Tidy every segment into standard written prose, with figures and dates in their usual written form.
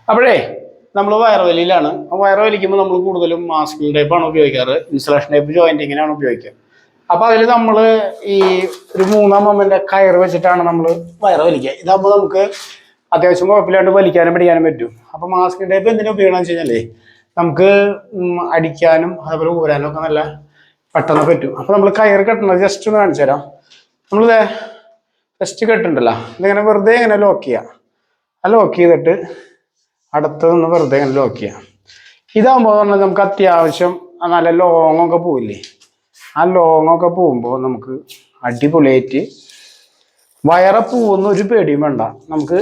അപ്പോഴേ നമ്മൾ വയറുവലിയിലാണ്. വയറുവലിക്കുമ്പോൾ നമ്മൾ കൂടുതലും മാസ്കിംഗ് ടൈപ്പാണ് ഉപയോഗിക്കാറ്. ഇൻസുലേഷൻ ടൈപ്പ് ജോയിന്റിങ്ങിനാണ് ഉപയോഗിക്കുക. അപ്പോൾ അതിൽ നമ്മൾ ഈ ഒരു 3-ാം മൊമെന്റ് കയറ് വെച്ചിട്ടാണ് നമ്മൾ വയറുവലിക്കുക. ഇതാകുമ്പോൾ നമുക്ക് അത്യാവശ്യം കുഴപ്പമില്ലാണ്ട് വലിക്കാനും പിടിക്കാനും പറ്റും. അപ്പോൾ മാസ്കിംഗ് ടൈപ്പ് എന്തിനാ ഉപയോഗം വെച്ച് കഴിഞ്ഞാലേ നമുക്ക് അടിക്കാനും അതേപോലെ ഊരാനും ഒക്കെ നല്ല പെട്ടെന്ന് പറ്റും. അപ്പോൾ നമ്മൾ കയറ് കെട്ടണത് ജസ്റ്റ് ഒന്ന് കാണിച്ചു തരാം. നമ്മളിത് ജസ്റ്റ് കെട്ടുണ്ടല്ലോ, ഇതിങ്ങനെ വെറുതെ ഇങ്ങനെ ലോക്ക് ചെയ്യുക. ആ ലോക്ക് ചെയ്തിട്ട് അടുത്തതൊന്ന് വെറുതെ ഇങ്ങനെ ലോക്ക് ചെയ്യാം. ഇതാകുമ്പോൾ പറഞ്ഞാൽ നമുക്ക് അത്യാവശ്യം നല്ല ലോങ്ങൊക്കെ പോവില്ലേ, ആ ലോങ്ങൊക്കെ പോകുമ്പോൾ നമുക്ക് അടിപൊളിയായിട്ട് വയറെ പോകുന്ന ഒരു പേടിയും വേണ്ട. നമുക്ക്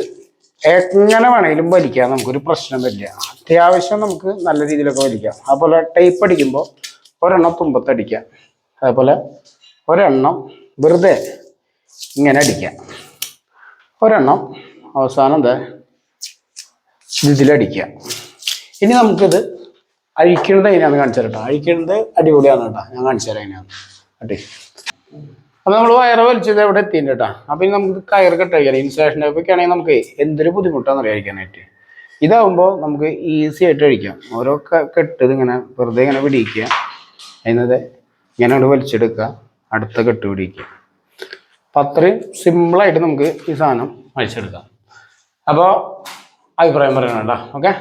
എങ്ങനെ വേണമെങ്കിലും വലിക്കാം, നമുക്കൊരു പ്രശ്നം വരില്ല. അത്യാവശ്യം നമുക്ക് നല്ല രീതിയിലൊക്കെ വലിക്കാം. അതുപോലെ ടൈപ്പ് അടിക്കുമ്പോൾ ഒരെണ്ണം തുമ്പത്തടിക്കാം, അതേപോലെ ഒരെണ്ണം വെറുതെ ഇങ്ങനെ അടിക്കാം, ഒരെണ്ണം അവസാനം എന്താ ഇതിലടിക്കുക. ഇനി നമുക്കിത് അഴിക്കണത് എങ്ങനെയാണെന്ന് കാണിച്ചു തരട്ടോ. അഴിക്കണത് അടിപൊളിയാണ് കേട്ടോ, ഞാൻ കാണിച്ചു തരാം എങ്ങനെയാണ് അടി. അപ്പം നമ്മൾ വയറ് വലിച്ചത് എവിടെ എത്തിയിട്ട് കേട്ടോ. അപ്പം ഇനി നമുക്ക് കയറ് കെട്ടഴിക്കാം. ഇൻസുലേഷൻ ടൈപ്പൊക്കെ ആണെങ്കിൽ നമുക്ക് എന്തൊരു ബുദ്ധിമുട്ടാണെന്ന് അറിയാനായിട്ട്. ഇതാവുമ്പോൾ നമുക്ക് ഈസി ആയിട്ട് അഴിക്കാം. ഓരോ കെട്ട് ഇതിങ്ങനെ വെറുതെ ഇങ്ങനെ പിടിക്കുക, അതിനത് ഇങ്ങനെ അങ്ങോട്ട് വലിച്ചെടുക്കുക, അടുത്ത കെട്ട് പിടിക്കുക. അപ്പം അത്രയും സിമ്പിളായിട്ട് നമുക്ക് ഈ സാധനം അഴിച്ചെടുക്കാം. അപ്പോൾ അഭിപ്രായം പറയണം കേട്ടോ. ഓക്കെ.